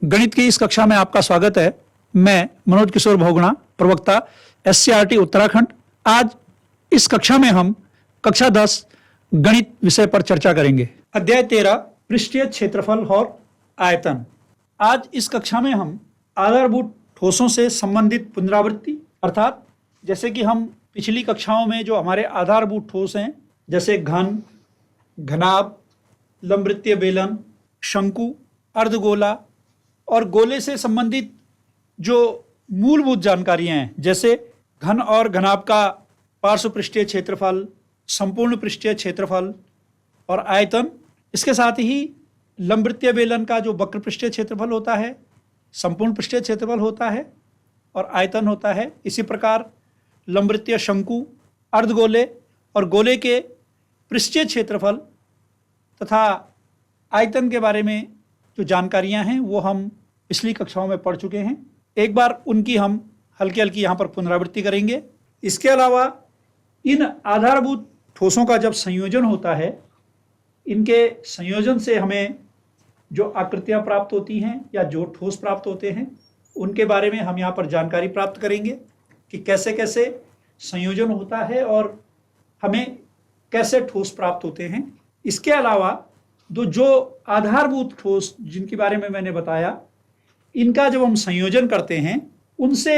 गणित की इस कक्षा में आपका स्वागत है। मैं मनोज किशोर भोगना, प्रवक्ता एससीईआरटी उत्तराखंड। आज इस कक्षा में हम कक्षा 10 गणित विषय पर चर्चा करेंगे। अध्याय 13 पृष्ठीय क्षेत्रफल और आयतन। आज इस कक्षा में हम आधारभूत ठोसों से संबंधित पुनरावृत्ति, अर्थात जैसे कि हम पिछली कक्षाओं में जो हमारे आधारभूत ठोस हैं, जैसे घन, घनाभ, लंबवृत्तीय बेलन, शंकु, अर्धगोला और गोले से संबंधित जो मूलभूत जानकारियां हैं, जैसे घन और घनाभ का पार्श्व पृष्ठीय क्षेत्रफल, संपूर्ण पृष्ठीय क्षेत्रफल और आयतन, इसके साथ ही लंबवृत्तीय बेलन का जो वक्र पृष्ठीय क्षेत्रफल होता है, संपूर्ण पृष्ठीय क्षेत्रफल होता है और आयतन होता है। इसी प्रकार लंबवृत्तीय शंकु, अर्धगोले और गोले के पृष्ठीय क्षेत्रफल तथा आयतन के बारे में जो जानकारियां हैं वो हम पिछली कक्षाओं में पढ़ चुके हैं। एक बार उनकी हम हल्की हल्की यहाँ पर पुनरावृत्ति करेंगे। इसके अलावा इन आधारभूत ठोसों का जब संयोजन होता है, इनके संयोजन से हमें जो आकृतियां प्राप्त होती हैं या जो ठोस प्राप्त होते हैं, उनके बारे में हम यहाँ पर जानकारी प्राप्त करेंगे कि कैसे कैसे संयोजन होता है और हमें कैसे ठोस प्राप्त होते हैं। इसके अलावा जो आधारभूत ठोस जिनके बारे में मैंने बताया, इनका जब हम संयोजन करते हैं, उनसे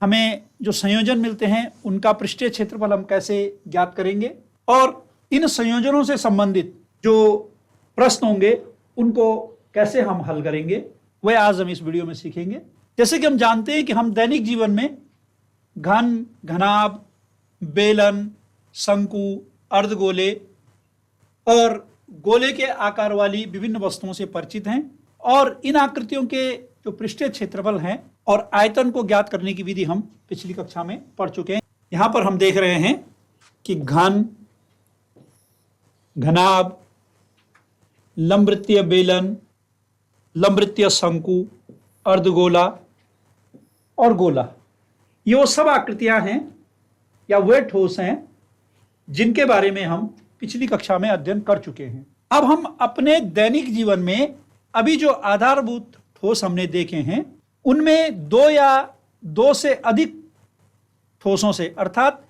हमें जो संयोजन मिलते हैं उनका पृष्ठीय क्षेत्रफल हम कैसे ज्ञात करेंगे और इन संयोजनों से संबंधित जो प्रश्न होंगे उनको कैसे हम हल करेंगे, वह आज हम इस वीडियो में सीखेंगे। जैसे कि हम जानते हैं कि हम दैनिक जीवन में घन, घनाभ, बेलन, शंकु, अर्धगोले और गोले के आकार वाली विभिन्न वस्तुओं से परिचित हैं और इन आकृतियों के जो पृष्ठीय क्षेत्रफल हैं और आयतन को ज्ञात करने की विधि हम पिछली कक्षा में पढ़ चुके हैं। यहां पर हम देख रहे हैं कि घन, घनाभ, लंबवृत्तीय बेलन, लंबवृत्तीय शंकु, अर्धगोला और गोला, ये वो सब आकृतियां हैं या वे ठोस हैं जिनके बारे में हम पिछली कक्षा में अध्ययन कर चुके हैं। अब हम अपने दैनिक जीवन में अभी जो आधारभूत ठोस हमने देखे हैं, उनमें दो या दो से अधिक ठोसों से, अर्थात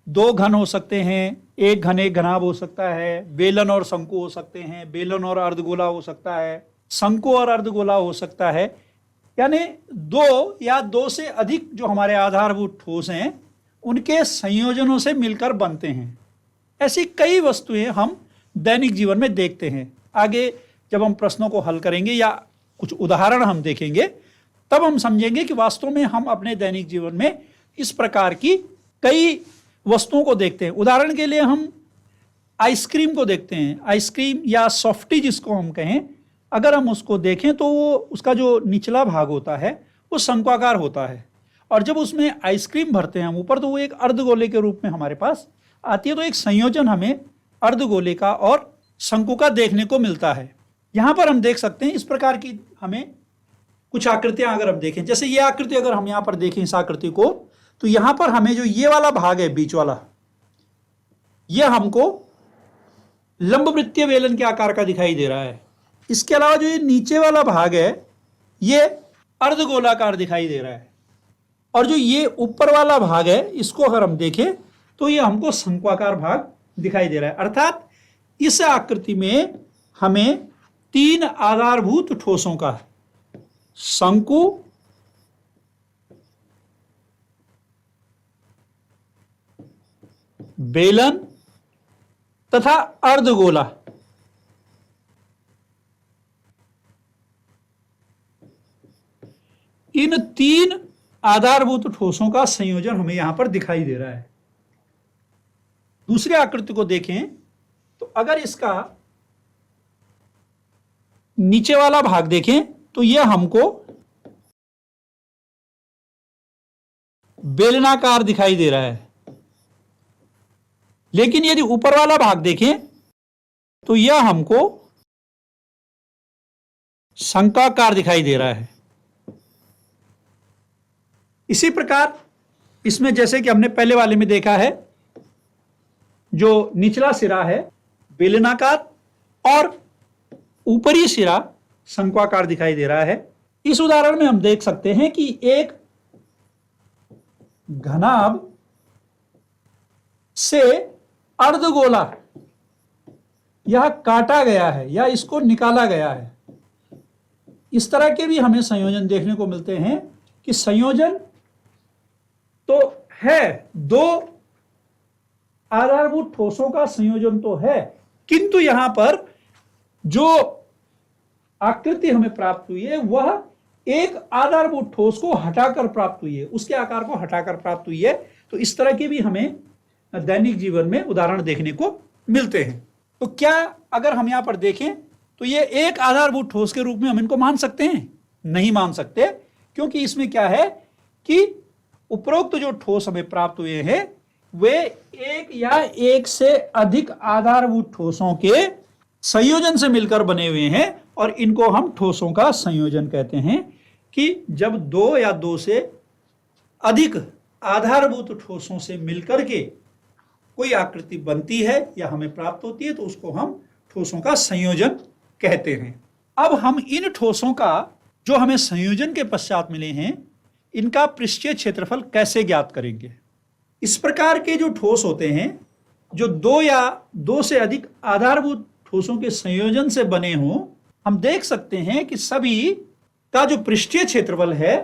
दो घन हो सकते हैं, एक घन एक घनाभ हो सकता है, बेलन और शंकु हो सकते हैं, बेलन और अर्धगोला हो सकता है, शंकु और अर्धगोला हो सकता है, यानी दो या दो से अधिक जो हमारे आधारभूत ठोस हैं उनके संयोजनों से मिलकर बनते हैं। ऐसी कई वस्तुएं हम दैनिक जीवन में देखते हैं। आगे जब हम प्रश्नों को हल करेंगे या कुछ उदाहरण हम देखेंगे, तब हम समझेंगे कि वास्तव में हम अपने दैनिक जीवन में इस प्रकार की कई वस्तुओं को देखते हैं। उदाहरण के लिए हम आइसक्रीम को देखते हैं। आइसक्रीम या सॉफ्टी जिसको हम कहें, अगर हम उसको देखें तो वो उसका जो निचला भाग होता है वो शंक्वाकार होता है और जब उसमें आइसक्रीम भरते हैं हम ऊपर, तो वो एक अर्धगोले के रूप में हमारे पास आती है। तो एक संयोजन हमें अर्धगोले का और शंकु का देखने को मिलता है। यहां पर हम देख सकते हैं इस प्रकार की हमें कुछ आकृतियां अगर हम देखें, जैसे ये आकृति अगर हम यहां पर देखें इस आकृति को, तो यहां पर हमें जो ये वाला भाग है बीच वाला, ये हमको लंबवृत्तीय बेलन के आकार का दिखाई दे रहा है। इसके अलावा जो ये नीचे वाला भाग है ये अर्धगोलाकार दिखाई दे रहा है और जो ये ऊपर वाला भाग है इसको अगर हम देखें तो ये हमको शंक्वाकार भाग दिखाई दे रहा है। अर्थात इस आकृति में हमें तीन आधारभूत ठोसों का, शंकु, बेलन तथा अर्धगोला, इन तीन आधारभूत ठोसों का संयोजन हमें यहां पर दिखाई दे रहा है। दूसरी आकृति को देखें तो अगर इसका नीचे वाला भाग देखें तो यह हमको बेलनाकार दिखाई दे रहा है, लेकिन यदि ऊपर वाला भाग देखें तो यह हमको शंक्वाकार दिखाई दे रहा है। इसी प्रकार इसमें जैसे कि हमने पहले वाले में देखा है, जो निचला सिरा है बेलनाकार और ऊपरी सिरा शंक्वाकार दिखाई दे रहा है। इस उदाहरण में हम देख सकते हैं कि एक घनाभ से अर्धगोला यह काटा गया है या इसको निकाला गया है। इस तरह के भी हमें संयोजन देखने को मिलते हैं कि संयोजन तो है, दो आधारभूत ठोसों का संयोजन तो है, किंतु यहां पर जो आकृति हमें प्राप्त हुई है वह एक आधारभूत ठोस को हटाकर प्राप्त हुई है, उसके आकार को हटाकर प्राप्त हुई है। तो इस तरह के भी हमें दैनिक जीवन में उदाहरण देखने को मिलते हैं। तो क्या अगर हम यहां पर देखें तो ये एक आधारभूत ठोस के रूप में हम इनको मान सकते हैं? नहीं मान सकते, क्योंकि इसमें क्या है कि उपरोक्त जो ठोस हमें प्राप्त हुए हैं वे एक या एक से अधिक आधारभूत ठोसों के संयोजन से मिलकर बने हुए हैं, और इनको हम ठोसों का संयोजन कहते हैं। कि जब दो या दो से अधिक आधारभूत ठोसों से मिलकर के कोई आकृति बनती है या हमें प्राप्त होती है तो उसको हम ठोसों का संयोजन कहते हैं। अब हम इन ठोसों का जो हमें संयोजन के पश्चात मिले हैं इनका पृष्ठीय क्षेत्रफल कैसे ज्ञात करेंगे। इस प्रकार के जो ठोस होते हैं जो दो या दो से अधिक आधारभूत ठोसों के संयोजन से बने हों, हम देख सकते हैं कि सभी का जो पृष्ठीय क्षेत्रफल है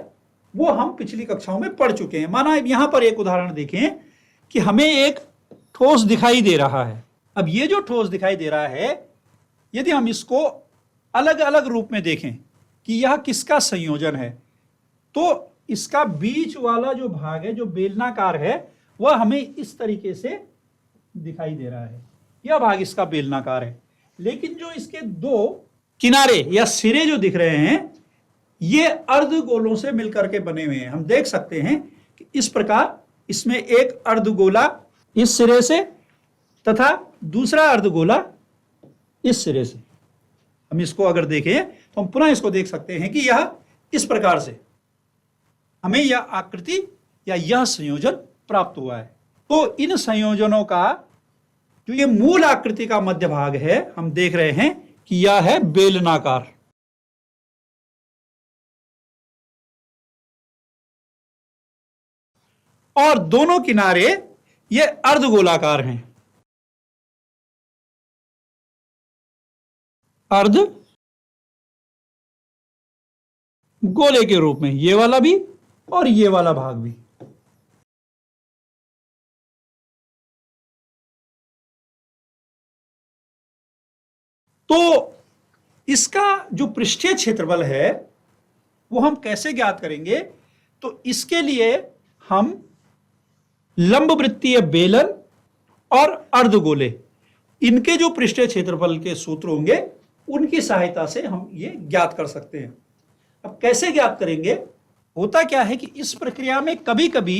वो हम पिछली कक्षाओं में पढ़ चुके हैं। माना यहां पर एक उदाहरण देखें कि हमें एक ठोस दिखाई दे रहा है। अब ये जो ठोस दिखाई दे रहा है यदि हम इसको अलग अलग रूप में देखें कि यह किसका संयोजन है, तो इसका बीच वाला जो भाग है जो बेलनाकार है वह हमें इस तरीके से दिखाई दे रहा है, यह भाग इसका बेलनाकार है। लेकिन जो इसके दो किनारे या सिरे जो दिख रहे हैं ये अर्धगोलों से मिलकर के बने हुए हैं। हम देख सकते हैं कि इस प्रकार इसमें एक अर्धगोला इस सिरे से तथा दूसरा अर्धगोला इस सिरे से। हम इसको अगर देखें तो हम पुनः इसको देख सकते हैं कि यह इस प्रकार से हमें यह आकृति या यह संयोजन प्राप्त हुआ है। तो इन संयोजनों का जो ये मूल आकृति का मध्य भाग है हम देख रहे हैं कि यह है बेलनाकार, और दोनों किनारे ये अर्धगोलाकार हैं। अर्ध गोले के रूप में ये वाला भी और ये वाला भाग भी। तो इसका जो पृष्ठीय क्षेत्रफल है वो हम कैसे ज्ञात करेंगे? तो इसके लिए हम लंबवृत्तीय बेलन और अर्धगोले इनके जो पृष्ठीय क्षेत्रफल के सूत्र होंगे उनकी सहायता से हम ये ज्ञात कर सकते हैं। अब कैसे ज्ञात करेंगे? होता क्या है कि इस प्रक्रिया में कभी कभी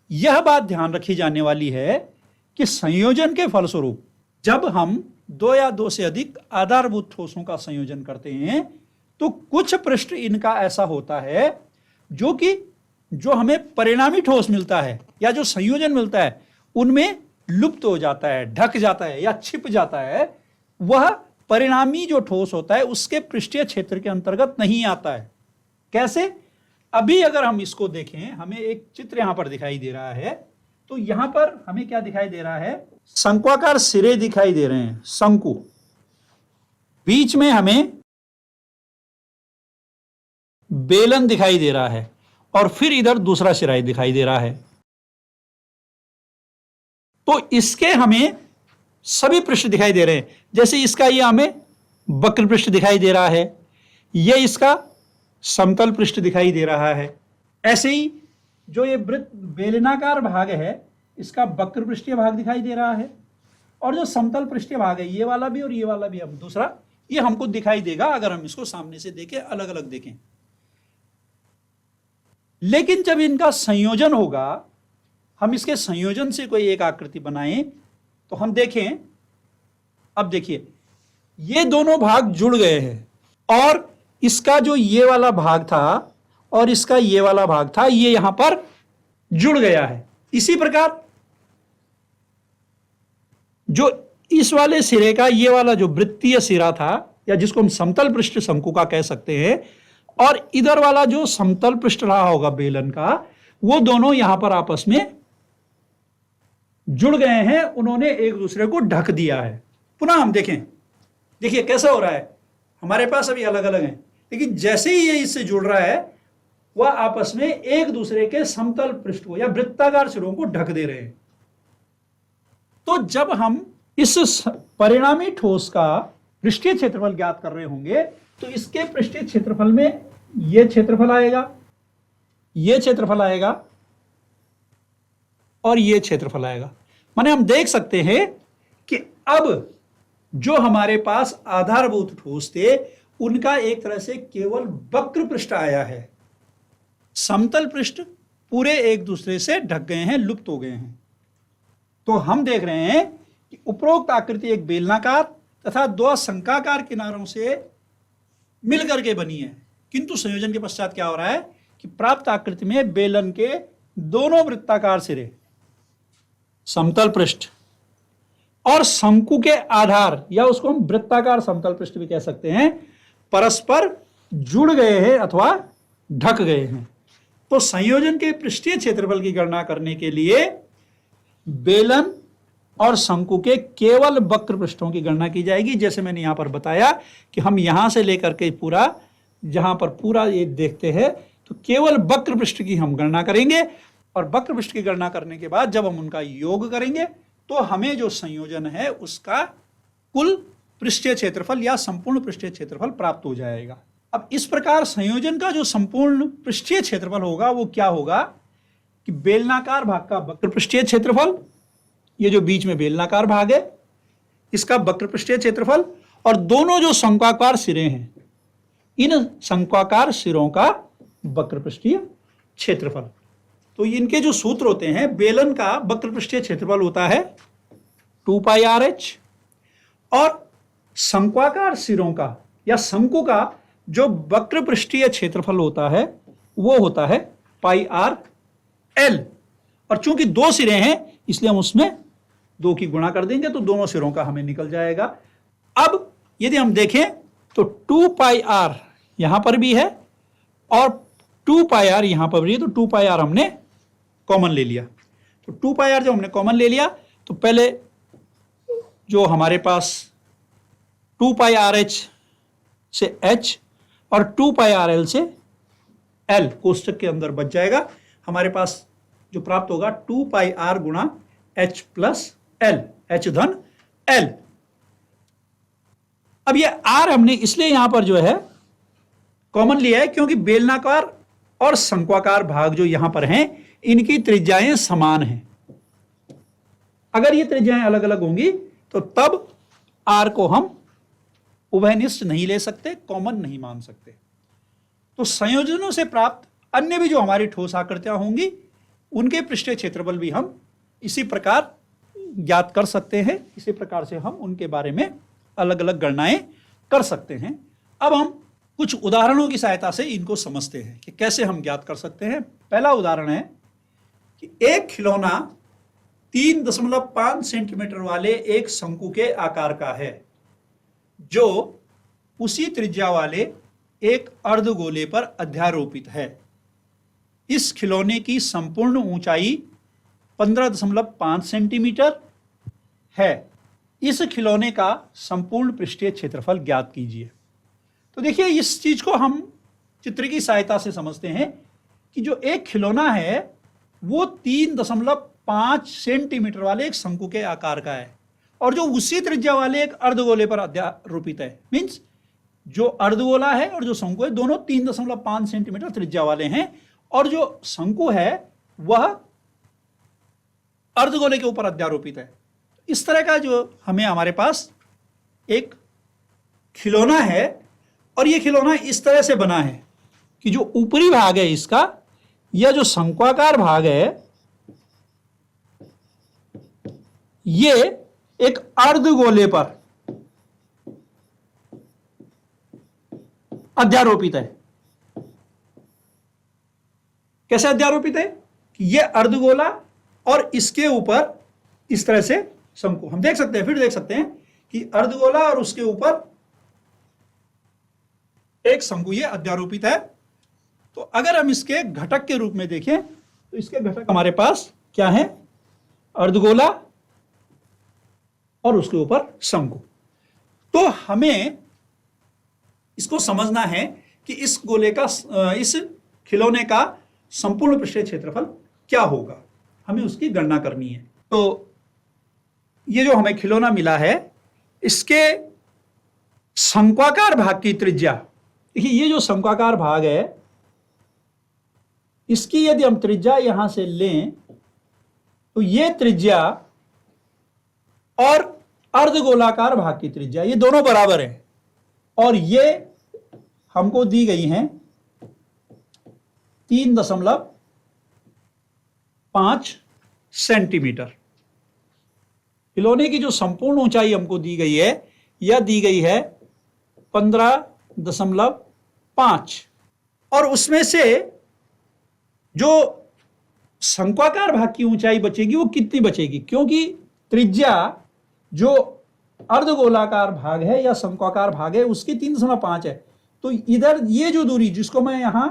यह बात ध्यान रखी जाने वाली है कि संयोजन के फलस्वरूप जब हम दो या दो से अधिक आधारभूत ठोसों का संयोजन करते हैं तो कुछ पृष्ठ इनका ऐसा होता है जो कि जो हमें परिणामी ठोस मिलता है या जो संयोजन मिलता है उनमें लुप्त हो जाता है, ढक जाता है या छिप जाता है। वह परिणामी जो ठोस होता है उसके पृष्ठीय क्षेत्र के अंतर्गत नहीं आता है। कैसे? अभी अगर हम इसको देखें, हमें एक चित्र यहां पर दिखाई दे रहा है, तो यहां पर हमें क्या दिखाई दे रहा है? शंक्वाकार सिरे दिखाई दे रहे हैं, शंकु। बीच में हमें बेलन दिखाई दे रहा है और फिर इधर दूसरा सिरा दिखाई दे रहा है। तो इसके हमें सभी पृष्ठ दिखाई दे रहे हैं। जैसे इसका ये हमें वक्र पृष्ठ दिखाई दे रहा है, ये इसका समतल पृष्ठ दिखाई दे रहा है। ऐसे ही जो ये वृत्त बेलनाकार भाग है इसका वक्र पृष्ठीय भाग दिखाई दे रहा है, और जो समतल पृष्ठीय भाग है ये वाला भी और ये वाला भी, अब दूसरा ये हमको दिखाई देगा अगर हम इसको सामने से देखें, अलग अलग देखें। लेकिन जब इनका संयोजन होगा, हम इसके संयोजन से कोई एक आकृति बनाएं तो हम देखें, अब देखिए ये दोनों भाग जुड़ गए हैं और इसका जो ये वाला भाग था और इसका ये वाला भाग था ये यहां पर जुड़ गया है। इसी प्रकार जो इस वाले सिरे का ये वाला जो वृत्तीय सिरा था या जिसको हम समतल पृष्ठ शंकु का कह सकते हैं, और इधर वाला जो समतल पृष्ठ रहा होगा बेलन का, वो दोनों यहां पर आपस में जुड़ गए हैं, उन्होंने एक दूसरे को ढक दिया है। पुनः हम देखें, देखिए कैसा हो रहा है, हमारे पास अभी अलग अलग हैं, लेकिन जैसे ही ये इससे जुड़ रहा है वह आपस में एक दूसरे के समतल पृष्ठ को या वृत्ताकार सिरों को ढक दे रहे हैं। तो जब हम इस परिणामी ठोस का पृष्ठीय क्षेत्रफल ज्ञात कर रहे होंगे तो इसके पृष्ठीय क्षेत्रफल में यह क्षेत्रफल आएगा, यह क्षेत्रफल आएगा और यह क्षेत्रफल आएगा। माने हम देख सकते हैं कि अब जो हमारे पास आधारभूत ठोस थे उनका एक तरह से केवल वक्र पृष्ठ आया है, समतल पृष्ठ पूरे एक दूसरे से ढक गए हैं, लुप्त हो गए हैं। तो हम देख रहे हैं कि उपरोक्त आकृति एक बेलनाकार तथा दो शंक्वाकार किनारों से मिलकर के बनी है, किंतु संयोजन के पश्चात क्या हो रहा है कि प्राप्त आकृति में बेलन के दोनों वृत्ताकार सिरे, समतल पृष्ठ और शंकु के आधार, या उसको हम वृत्ताकार समतल पृष्ठ भी कह सकते हैं, परस्पर जुड़ गए हैं अथवा ढक गए हैं। तो संयोजन के पृष्ठीय क्षेत्रफल की गणना करने के लिए बेलन और शंकु के केवल वक्र पृष्ठों की गणना की जाएगी। जैसे मैंने यहां पर बताया कि हम यहां से लेकर के पूरा, जहां पर पूरा ये देखते हैं, तो केवल वक्र पृष्ठ की हम गणना करेंगे और वक्र पृष्ठ की गणना करने के बाद जब हम उनका योग करेंगे तो हमें जो संयोजन है उसका कुल पृष्ठीय क्षेत्रफल या संपूर्ण पृष्ठीय क्षेत्रफल प्राप्त हो जाएगा। अब इस प्रकार संयोजन का जो संपूर्ण पृष्ठीय क्षेत्रफल होगा वो क्या होगा कि बेलनाकार भाग का वक्र पृष्ठीय क्षेत्रफल, ये जो बीच में बेलनाकार भाग है इसका वक्र पृष्ठीय क्षेत्रफल, और दोनों जो शंक्वाकार सिरे हैं इन शंक्वाकार सिरों का वक्र पृष्ठीय क्षेत्रफल। तो इनके जो सूत्र होते हैं, बेलन का वक्र पृष्ठीय क्षेत्रफल होता है 2πRh और शंक्वाकार सिरों का या शंकु का जो वक्र पृष्ठीय क्षेत्रफल होता है वो होता है πRL। और चूंकि दो सिरे हैं इसलिए हम उसमें 2 की गुणा कर देंगे तो दोनों सिरों का हमें निकल जाएगा। अब यदि हम देखें तो 2πR यहां पर भी है और 2πR यहां पर भी है, तो 2πR हमने कॉमन ले लिया। तो 2πR जब हमने कॉमन ले लिया तो पहले जो हमारे पास 2πRh से h और 2πRL से L कोष्टक के अंदर बच जाएगा। हमारे पास जो प्राप्त होगा 2πR गुणा h प्लस L, h धन L। अब ये R हमने इसलिए यहां पर जो है कॉमन लिया है क्योंकि बेलनाकार और शंक्वाकार भाग जो यहां पर हैं इनकी त्रिज्याएं समान हैं। अगर ये त्रिज्याएं अलग अलग होंगी तो तब R को हम उभयनिष्ठ नहीं ले सकते, कॉमन नहीं मान सकते। तो संयोजनों से प्राप्त अन्य भी जो हमारी ठोस आकृतियां होंगी उनके पृष्ठीय क्षेत्रफल भी हम इसी प्रकार ज्ञात कर सकते हैं। इसी प्रकार से हम उनके बारे में अलग अलग गणनाएं कर सकते हैं। अब हम कुछ उदाहरणों की सहायता से इनको समझते हैं कि कैसे हम ज्ञात कर सकते हैं। पहला उदाहरण है कि एक खिलौना 3.5 सेंटीमीटर वाले एक शंकु के आकार का है जो उसी त्रिज्या वाले एक अर्धगोले पर अध्यारोपित है। इस खिलौने की संपूर्ण ऊंचाई 15.5 सेंटीमीटर है। इस खिलौने का संपूर्ण पृष्ठीय क्षेत्रफल ज्ञात कीजिए। तो देखिए इस चीज को हम चित्र की सहायता से समझते हैं कि जो एक खिलौना है वो 3.5 सेंटीमीटर वाले एक शंकु के आकार का है और जो उसी त्रिज्या वाले एक अर्धगोले पर अध्यारोपित है। मींस जो अर्धगोला है और जो शंकु है दोनों 3.5 सेंटीमीटर त्रिज्या वाले हैं और जो शंकु है वह अर्धगोले के ऊपर अध्यारोपित है। इस तरह का जो हमारे पास एक खिलौना है और यह खिलौना इस तरह से बना है कि जो ऊपरी भाग है इसका, यह जो शंक्वाकार भाग है ये एक अर्धगोले पर अध्यारोपित है। कैसे अध्यारोपित है कि यह अर्धगोला और इसके ऊपर इस तरह से शंकु। हम देख सकते हैं, फिर देख सकते हैं कि अर्धगोला और उसके ऊपर एक शंकु ये अध्यारोपित है। तो अगर हम इसके घटक के रूप में देखें तो इसके घटक हमारे पास क्या है, अर्धगोला और उसके ऊपर शंकु। तो हमें इसको समझना है कि इस गोले का, इस खिलौने का संपूर्ण पृष्ठीय क्षेत्रफल क्या होगा, हमें उसकी गणना करनी है। तो ये जो हमें खिलौना मिला है, इसके शंक्वाकार भाग की त्रिज्या, देखिए ये जो शंक्वाकार भाग है, इसकी यदि हम त्रिज्या यहां से लें तो ये त्रिज्या और अर्धगोलाकार भाग की त्रिज्या ये दोनों बराबर है, और ये हमको दी गई हैं 3.5 सेंटीमीटर। खिलौने की जो संपूर्ण ऊंचाई हमको दी गई है, यह दी गई है 15.5, और उसमें से जो शंक्वाकार भाग की ऊंचाई बचेगी वो कितनी बचेगी, क्योंकि त्रिज्या जो अर्धगोलाकार भाग है या शंक्वाकार भाग है उसकी 3.5 है। तो इधर ये जो दूरी जिसको मैं यहां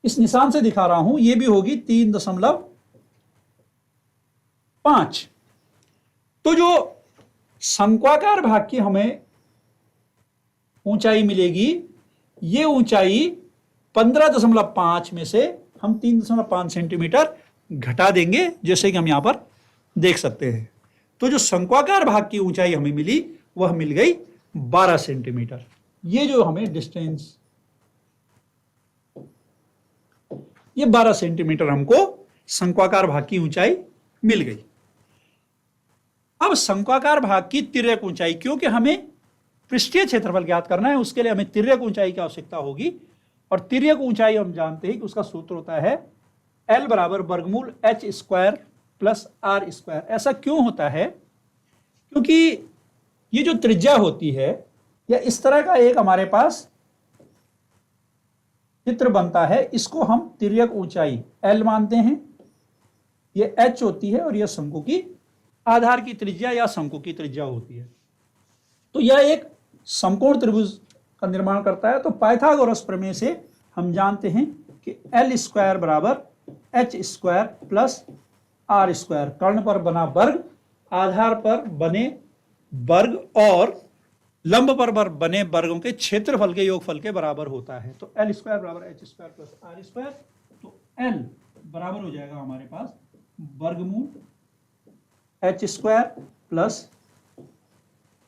इस निशान से दिखा रहा हूं, ये भी होगी 3.5। तो जो शंक्वाकार भाग की हमें ऊंचाई मिलेगी, ये ऊंचाई 15.5 में से हम 3.5 सेंटीमीटर घटा देंगे, जैसे कि हम यहां पर देख सकते हैं। तो जो शंक्वाकार भाग की ऊंचाई हमें मिली वह मिल गई 12 सेंटीमीटर। ये जो हमें डिस्टेंस, ये 12 सेंटीमीटर हमको शंक्वाकार भाग की ऊंचाई मिल गई। अब शंक्वाकार भाग की तिर्यक ऊंचाई, क्योंकि हमें पृष्ठीय क्षेत्रफल ज्ञात करना है, उसके लिए हमें तिर्यक ऊंचाई की आवश्यकता होगी। और तिर्यक ऊंचाई हम जानते हैं कि उसका सूत्र होता है L बराबर वर्गमूल h² प्लस r²। ऐसा क्यों होता है, क्योंकि ये जो त्रिज्या होती है, या इस तरह का एक हमारे पास चित्र बनता है, इसको हम तिर्यक ऊंचाई L मानते हैं, ये h होती है और यह शंकु की आधार की त्रिज्या या शंकु की त्रिज्या होती है। तो यह एक समकोण त्रिभुज का निर्माण करता है। तो पाइथागोरस प्रमेय से हम जानते हैं कि L² बराबर h² प्लस r², कर्ण पर बना वर्ग, आधार पर बने वर्ग और लंब पर बने वर्गों के क्षेत्रफल के योगफल के बराबर होता है। तो L² बराबर h² प्लस r²। तो L बराबर हो जाएगा हमारे पास वर्गमूल h² प्लस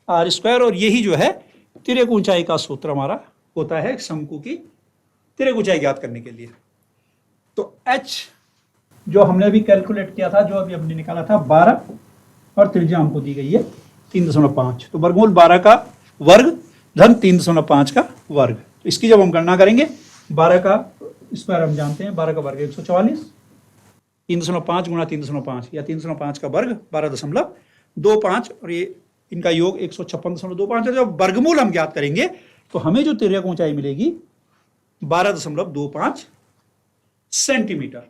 r², और यही जो है तिर्यक ऊंचाई का सूत्र हमारा होता है शंकु की तिर्यक ऊंचाई ज्ञात करने के लिए। तो h जो हमने अभी कैलकुलेट किया था, जो अभी हमने निकाला था 12, और त्रिज्या हमको दी गई है 3.5। तो वर्गमूल 12 का वर्ग धन 3.5 का वर्ग। तो इसकी जब हम गणना करेंगे, 12 का स्क्वायर हम जानते हैं, 12 का वर्ग 144, 3.5 गुणा 3.5 या 3.5 का वर्ग 12.25, और ये इनका योग 156.25 है। जब वर्गमूल हम ज्ञात करेंगे तो हमें जो तिर्यक ऊंचाई मिलेगी 12.25 सेंटीमीटर।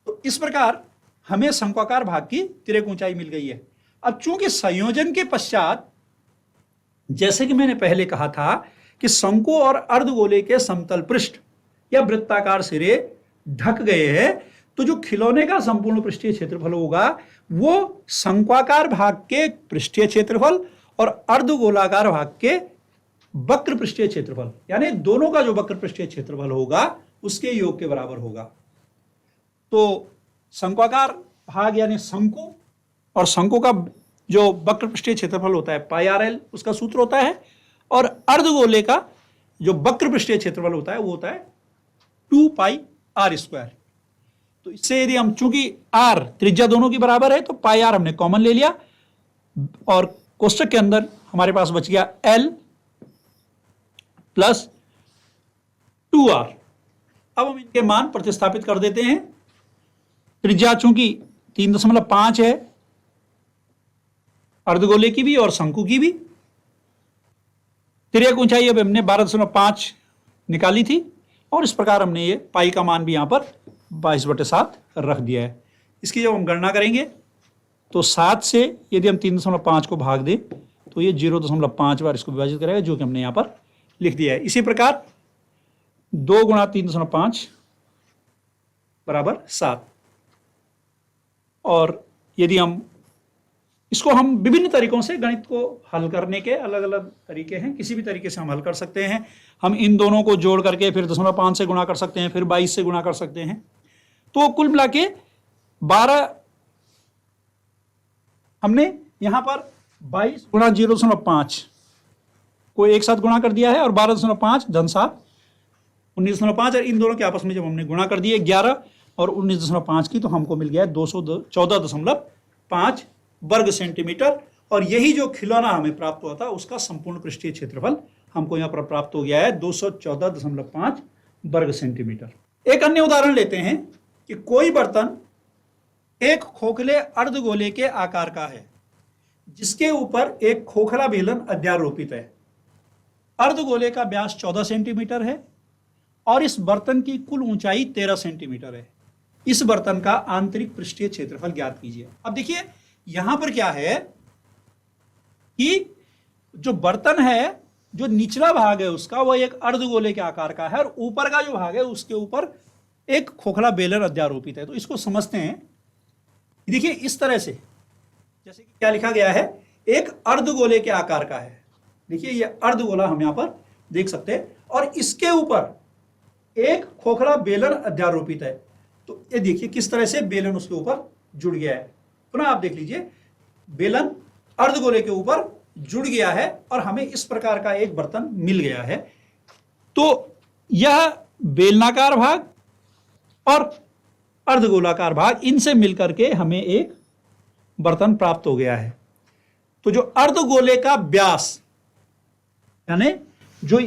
तो इस प्रकार हमें शंक्वाकार भाग की तिर्यक ऊंचाई मिल गई है। अब चूंकि संयोजन के पश्चात, जैसे कि मैंने पहले कहा था कि शंकु और अर्धगोले के समतल पृष्ठ या वृत्ताकार सिरे ढक गए हैं, तो जो खिलौने का संपूर्ण पृष्ठीय क्षेत्रफल होगा वो शंक्वाकार भाग के पृष्ठीय क्षेत्रफल और अर्धगोलाकार भाग के वक्र पृष्ठीय क्षेत्रफल, यानी दोनों का जो वक्र पृष्ठीय क्षेत्रफल होगा उसके योग के बराबर होगा। तो शंक्वाकार भाग यानी शंकु, और शंकु का जो वक्र पृष्ठीय क्षेत्रफल होता है πrl, उसका सूत्र होता है, और अर्धगोले का जो वक्र पृष्ठीय क्षेत्रफल होता है वो होता है 2πr²। तो इससे यदि हम, चूंकि r त्रिज्या दोनों की बराबर है, तो πr हमने कॉमन ले लिया, और कोष्टक के अंदर हमारे पास बच गया l प्लस 2r। अब हम इनके मान प्रतिस्थापित कर देते हैं। त्रिज्या चूंकि 3.5 है अर्धगोले की भी और शंकु की भी, तिर्यक ऊंचाई अब हमने 12.5 निकाली थी, और इस प्रकार हमने ये पाई का मान भी यहां पर 22/7 रख दिया है। इसकी जब हम गणना करेंगे तो 7 से यदि हम 3.5 को भाग दें तो ये 0.5 बार इसको विभाजित करेगा, जो कि हमने यहाँ पर लिख दिया है। इसी प्रकार 2 गुणा 3.5 बराबर 7। और यदि हम इसको हम विभिन्न तरीकों से गणित को हल करने के अलग अलग तरीके हैं, किसी भी तरीके से हम हल कर सकते हैं। हम इन दोनों को जोड़ करके फिर 0.5 से गुणा कर सकते हैं, फिर 22 से गुणा कर सकते हैं। तो कुल मिला के 12 हमने यहां पर 22 गुणा 0.5 को एक साथ गुणा कर दिया है, और 12.5 धन 7 19.5, और इन दोनों के आपस में जब हमने गुणा कर दिए 11 और 19.5 की, तो हमको मिल गया है 214.5 वर्ग सेंटीमीटर। और यही जो खिलौना हमें प्राप्त हुआ था उसका संपूर्ण पृष्ठीय क्षेत्रफल हमको यहां पर प्राप्त हो गया है 214.5 वर्ग सेंटीमीटर। एक अन्य उदाहरण लेते हैं कि कोई बर्तन एक खोखले अर्धगोले के आकार का है, जिसके ऊपर एक खोखला बेलन अध्यारोपित है। अर्धगोले का व्यास 14 सेंटीमीटर है और इस बर्तन की कुल ऊंचाई 13 सेंटीमीटर है। इस बर्तन का आंतरिक पृष्ठीय क्षेत्रफल ज्ञात कीजिए। अब देखिए यहां पर क्या है कि जो बर्तन है, जो निचला भाग है उसका, वह एक अर्धगोले के आकार का है, और ऊपर का जो भाग है उसके ऊपर एक खोखला बेलन अध्यारोपित है। तो इसको समझते हैं। देखिए इस तरह से, जैसे कि क्या लिखा गया है, एक अर्धगोले के आकार का है। देखिए ये अर्धगोला हम यहां पर देख सकते हैं, और इसके ऊपर एक खोखला बेलन अध्यारोपित है। तो ये देखिए किस तरह से बेलन उसके ऊपर जुड़ गया है। पुनः आप देख लीजिए, बेलन अर्धगोले के ऊपर जुड़ गया है और हमें इस प्रकार का एक बर्तन मिल गया है। तो यह बेलनाकार भाग और अर्धगोलाकार भाग, इनसे मिलकर के हमें एक बर्तन प्राप्त हो गया है। तो जो अर्धगोले का व्यास, यानी जो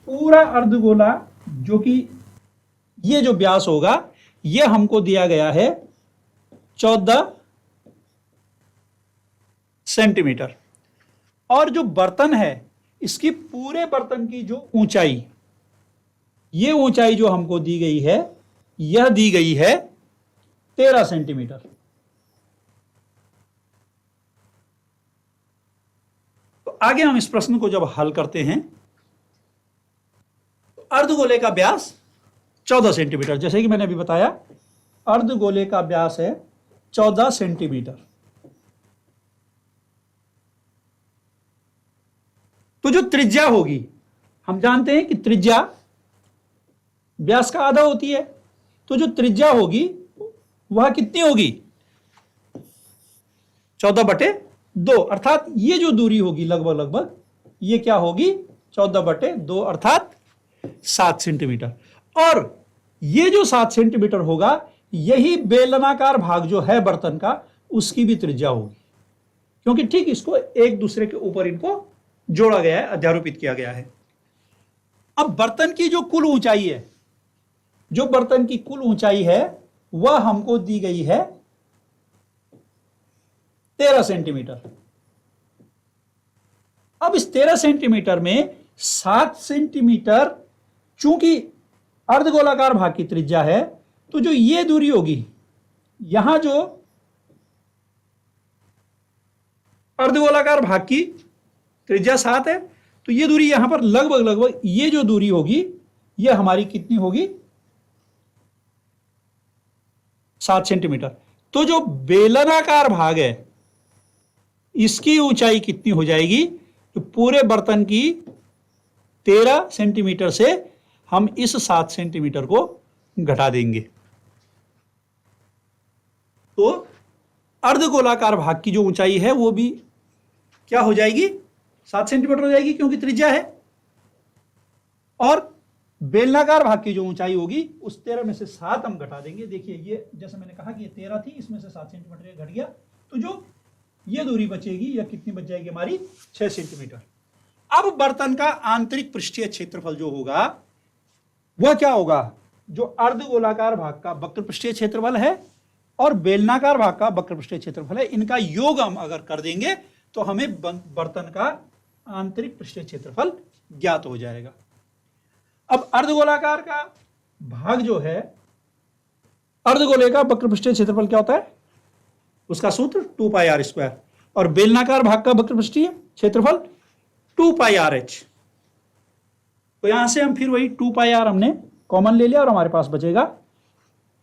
पूरा अर्धगोला, जो कि ये जो व्यास होगा, यह हमको दिया गया है 14 सेंटीमीटर। और जो बर्तन है, इसकी पूरे बर्तन की जो ऊंचाई, ये ऊंचाई जो हमको दी गई है, यह दी गई है 13 सेंटीमीटर। तो आगे हम इस प्रश्न को जब हल करते हैं, तो अर्धगोले का व्यास 14 सेंटीमीटर, जैसे कि मैंने अभी बताया, अर्धगोले का व्यास है 14 सेंटीमीटर। तो जो त्रिज्या होगी, हम जानते हैं कि त्रिज्या व्यास का आधा होती है। तो जो त्रिज्या होगी वह कितनी होगी? 14/2, अर्थात ये जो दूरी होगी लगभग ये क्या होगी? 14/2 अर्थात 7 सेंटीमीटर। और ये जो 7 सेंटीमीटर होगा, यही बेलनाकार भाग जो है बर्तन का, उसकी भी त्रिज्या होगी, क्योंकि ठीक इसको एक दूसरे के ऊपर इनको जोड़ा गया है, अध्यारोपित किया गया है। अब बर्तन की जो कुल ऊंचाई है, जो बर्तन की कुल ऊंचाई है, वह हमको दी गई है 13 सेंटीमीटर। अब इस 13 सेंटीमीटर में 7 सेंटीमीटर चूंकि अर्धगोलाकार भाग की त्रिज्या है, तो जो ये दूरी होगी, यहां जो अर्धगोलाकार भाग की त्रिज्या 7 है, तो ये दूरी यहां पर लगभग ये जो दूरी होगी, ये हमारी कितनी होगी? 7 सेंटीमीटर। तो जो बेलनाकार भाग है, इसकी ऊंचाई कितनी हो जाएगी? तो पूरे बर्तन की 13 सेंटीमीटर से हम इस 7 सेंटीमीटर को घटा देंगे। तो अर्धगोलाकार भाग की जो ऊंचाई है वो भी क्या हो जाएगी? 7 सेंटीमीटर हो जाएगी, क्योंकि त्रिज्या है। और बेलनाकार भाग की जो ऊंचाई होगी, उस 13 में से 7 हम घटा देंगे। देखिए ये जैसे मैंने कहा कि ये 13 थी, इसमें से 7 सेंटीमीटर घट गया, तो जो ये दूरी बचेगी, यह कितनी बच जाएगी हमारी? 6 सेंटीमीटर। अब बर्तन का आंतरिक पृष्ठीय क्षेत्रफल जो होगा वह क्या होगा? जो अर्धगोलाकार भाग का वक्र पृष्ठीय क्षेत्रफल है और बेलनाकार भाग का वक्र पृष्ठीय क्षेत्रफल है, इनका योग हम अगर कर देंगे तो हमें बर्तन का आंतरिक पृष्ठीय क्षेत्रफल ज्ञात हो जाएगा। अब अर्धगोलाकार का भाग जो है, अर्धगोले का वक्र पृष्ठीय क्षेत्रफल क्या होता है? उसका सूत्र 2πr²। और बेलनाकार भाग का वक्र पृष्ठीय क्षेत्रफल 2 पाई आर एच। तो यहां से हम फिर वही 2 पाई आर हमने कॉमन ले लिया और हमारे पास बचेगा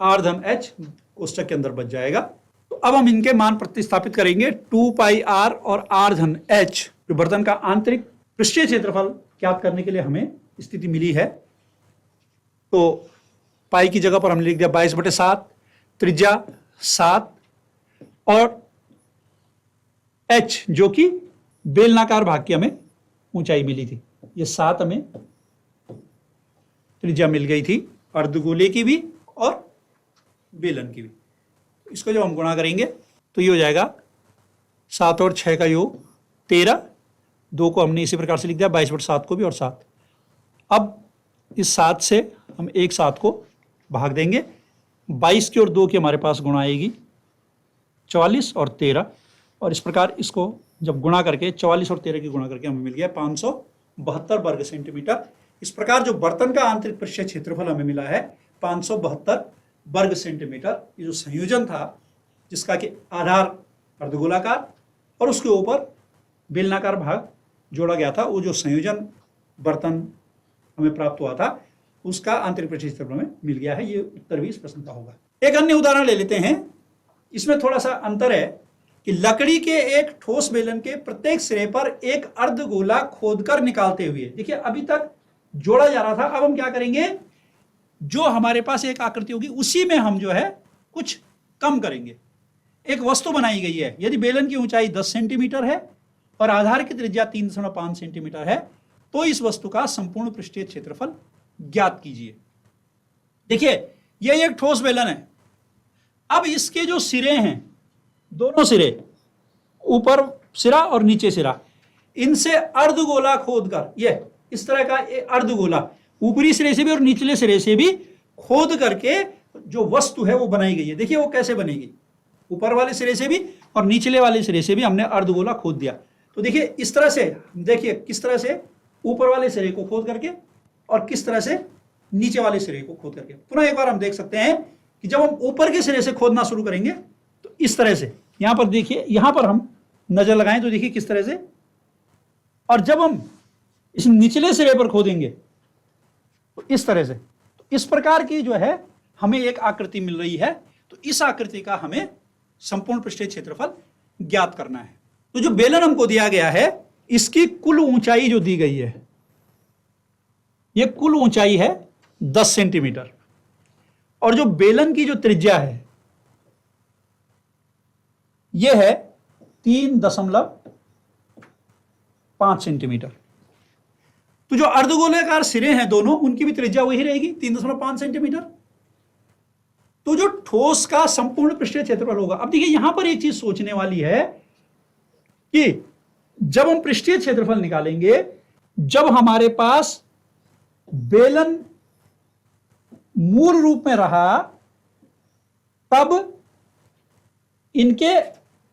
आर धन एच, कोष्टक के अंदर बच जाएगा। तो अब हम इनके मान प्रतिस्थापित करेंगे। 2 पाई आर और आर धन एच, जो बर्तन का आंतरिक पृष्ठीय क्षेत्रफल ज्ञात करने के लिए हमें स्थिति मिली है। तो पाई की जगह पर हमने लिख दिया 22/7, त्रिज्या 7 और एच जो कि बेलनाकार भाग की हमें ऊंचाई मिली थी। ये 7 हमें त्रिज्या मिल गई थी, अर्धगोले की भी और बेलन की भी। इसको जब हम गुणा करेंगे तो ये हो जाएगा 7 और 6 का योग 13, 2 को हमने इसी प्रकार से लिख दिया, 22/7 को भी और 7। अब इस 7 से हम एक 7 को भाग देंगे, 22 की और 2 की हमारे पास गुणा आएगी 44 और 13, और इस प्रकार इसको जब गुणा करके 44 और 13 की गुणा करके हमें मिल गया 572 वर्ग सेंटीमीटर। इस प्रकार जो बर्तन का आंतरिक पृष्ठीय क्षेत्रफल हमें मिला है 572 वर्ग सेंटीमीटर। ये जो संयोजन था जिसका कि आधार अर्धगोलाकार और उसके ऊपर बेलनाकार भाग जोड़ा गया था, वो जो संयोजन बर्तन हमें प्राप्त हुआ था उसका आंतरिक पृष्ठीय क्षेत्रफल हमें मिल गया है। ये उत्तर भी इस प्रश्न का होगा। एक अन्य उदाहरण ले लेते हैं। इसमें थोड़ा सा अंतर है कि लकड़ी के एक ठोस बेलन के प्रत्येक सिरे पर एक अर्धगोला खोदकर निकालते हुए, देखिए अभी तक जोड़ा जा रहा था, अब हम क्या करेंगे, जो हमारे पास एक आकृति होगी उसी में हम जो है कुछ कम करेंगे। एक वस्तु बनाई गई है, यदि बेलन की ऊंचाई 10 सेंटीमीटर है और आधार की त्रिज्या 3.5 सेंटीमीटर है, तो इस वस्तु का संपूर्ण पृष्ठीय क्षेत्रफल ज्ञात कीजिए। देखिए यह एक ठोस बेलन है। अब इसके जो सिरे हैं, दोनों सिरे, ऊपर सिरा और नीचे सिरा, इनसे अर्धगोला खोदकर, यह इस तरह का अर्धगोला ऊपरी सिरे से भी और निचले सिरे से भी खोद करके जो वस्तु है वो बनाई गई है। देखिए वो कैसे बनेगी, ऊपर वाले सिरे से भी और निचले वाले सिरे से भी हमने अर्धगोला खोद दिया। तो देखिए इस तरह से, देखिए किस तरह से ऊपर वाले सिरे को खोद करके और किस तरह से नीचे वाले सिरे को खोद करके। पुनः एक बार हम देख सकते हैं कि जब हम ऊपर के सिरे से खोदना शुरू करेंगे तो इस तरह से, यहां पर देखिए, यहां पर हम नजर लगाएं तो देखिए किस तरह से, और जब हम इस निचले सिरे पर खोदेंगे तो इस तरह से। तो इस प्रकार की जो है हमें एक आकृति मिल रही है। तो इस आकृति का हमें संपूर्ण पृष्ठीय क्षेत्रफल ज्ञात करना है। तो जो बेलन हमको दिया गया है, इसकी कुल ऊंचाई जो दी गई है, यह कुल ऊंचाई है 10 सेंटीमीटर, और जो बेलन की जो त्रिज्या है यह है 3.5 सेंटीमीटर। तो जो अर्धगोलाकार सिरे हैं दोनों, उनकी भी त्रिज्या वही रहेगी 3.5 सेंटीमीटर। तो जो ठोस का संपूर्ण पृष्ठीय क्षेत्रफल होगा, अब देखिए यहां पर एक चीज सोचने वाली है कि जब हम पृष्ठीय क्षेत्रफल निकालेंगे, जब हमारे पास बेलन मूल रूप में रहा तब इनके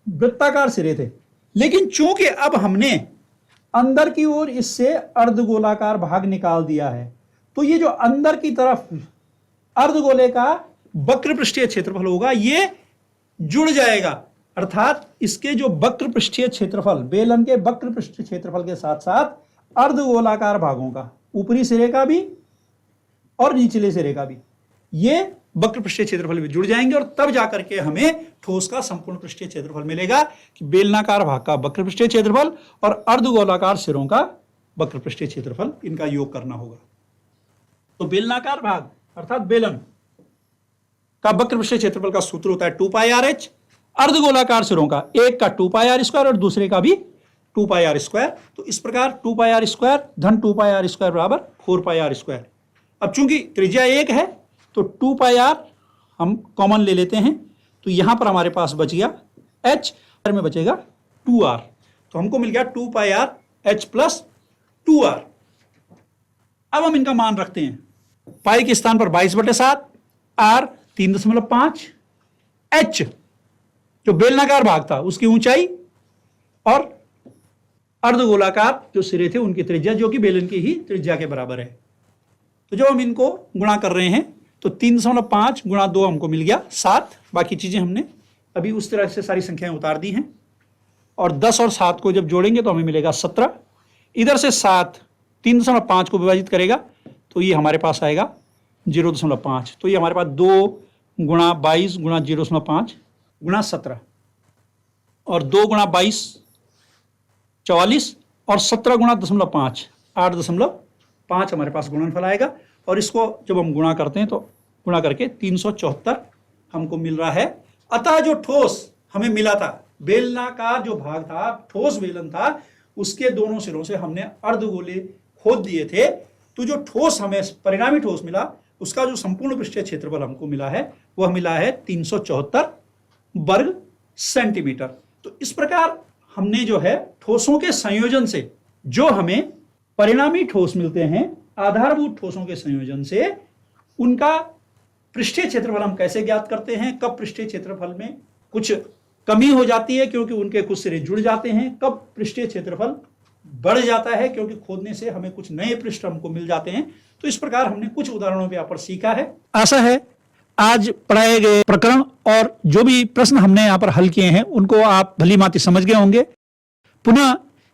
वृत्ताकार सिरे थे, लेकिन चूंकि अब हमने अंदर की ओर इससे अर्धगोलाकार भाग निकाल दिया है, तो ये जो अंदर की तरफ अर्धगोले का वक्र पृष्ठीय क्षेत्रफल होगा ये जुड़ जाएगा। अर्थात इसके जो वक्र पृष्ठीय क्षेत्रफल, बेलन के वक्र पृष्ठीय क्षेत्रफल के साथ साथ अर्धगोलाकार भागों का, ऊपरी सिरे का भी और निचले सिरे का भी, ये वक्र पृष्ठीय क्षेत्रफल भी जुड़ जाएंगे, और तब जाकर के हमें ठोस का संपूर्ण पृष्ठीय क्षेत्रफल मिलेगा कि बेलनाकार भाग का वक्र पृष्ठीय क्षेत्रफल और अर्धगोलाकार सिरों का वक्र पृष्ठीय क्षेत्रफल, इनका योग करना होगा। तो बेलनाकार भाग अर्थात बेलन का वक्र पृष्ठीय क्षेत्रफल का सूत्र होता है 2 पाई आर एच, अर्धगोलाकार सिरों का एक का 2 पाई आर स्क्वायर और दूसरे का भी 2 पाई आर स्क्वायर। तो इस प्रकार 2 पाई आर स्क्वायर धन 2 पाई आर स्क्वायर बराबर 4 पाई आर स्क्वायर। अब चूंकि त्रिज्या 1 है तो 2 पाई आर हम कॉमन ले लेते हैं, तो यहां पर हमारे पास बच गया एच, में बचेगा 2r। तो हमको मिल गया 2 पाई आर एच प्लस 2r। अब हम इनका मान रखते हैं, पाई के स्थान पर 22/7, आर 3.5, एच जो बेलनाकार भाग था उसकी ऊंचाई और अर्धगोलाकार जो सिरे थे उनकी त्रिज्या जो कि बेलन की ही त्रिज्या के बराबर है। तो जब हम इनको गुणा कर रहे हैं तो 3.5 गुणा 2 हमको मिल गया 7। बाकी चीजें हमने अभी उस तरह से सारी संख्याएं उतार दी हैं। और 10 और 7 को जब जोड़ेंगे तो हमें मिलेगा 17। इधर से 7 3.5 को विभाजित करेगा तो ये हमारे पास आएगा 0.5। तो ये हमारे पास 2 गुणा 22 गुणा 0.5 गुणा 17 और 2 गुणा 22 44 और 17 गुणा 0.5 8.5 हमारे पास गुणनफल आएगा। और इसको जब हम गुणा करते हैं तो गुणा करके 374 हमको मिल रहा है। अतः जो ठोस हमें मिला था, बेलनाकार जो भाग था, ठोस बेलन था, उसके दोनों सिरों से हमने अर्धगोले खोद दिए थे। तो जो ठोस हमें परिणामी ठोस मिला, उसका जो संपूर्ण पृष्ठीय क्षेत्रफल हमको मिला है वह मिला है 374 वर्ग सेंटीमीटर। तो इस प्रकार हमने जो है ठोसों के संयोजन से जो हमें परिणामी ठोस मिलते हैं, आधारभूत ठोसों के संयोजन से उनका पृष्ठीय क्षेत्रफल हम कैसे ज्ञात करते हैं, कब पृष्ठीय क्षेत्रफल में कुछ कमी हो जाती है क्योंकि उनके कुछ सिरे जुड़ जाते हैं, कब पृष्ठीय क्षेत्रफल बढ़ जाता है क्योंकि खोदने से हमें कुछ नए पृष्ठ हमको मिल जाते हैं। तो इस प्रकार हमने कुछ उदाहरणों पे यहाँ पर सीखा है। आशा है आज पढ़ाए गए प्रकरण और जो भी प्रश्न हमने यहाँ पर हल किए हैं उनको आप भली भांति समझ गए होंगे। पुनः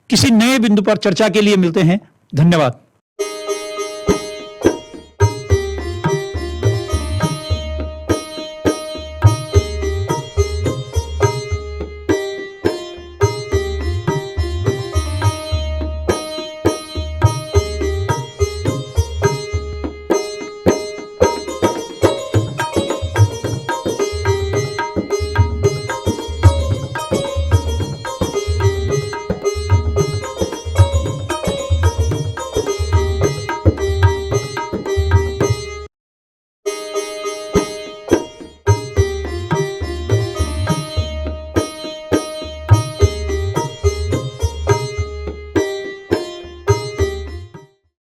किसी नए बिंदु पर चर्चा के लिए मिलते हैं। धन्यवाद।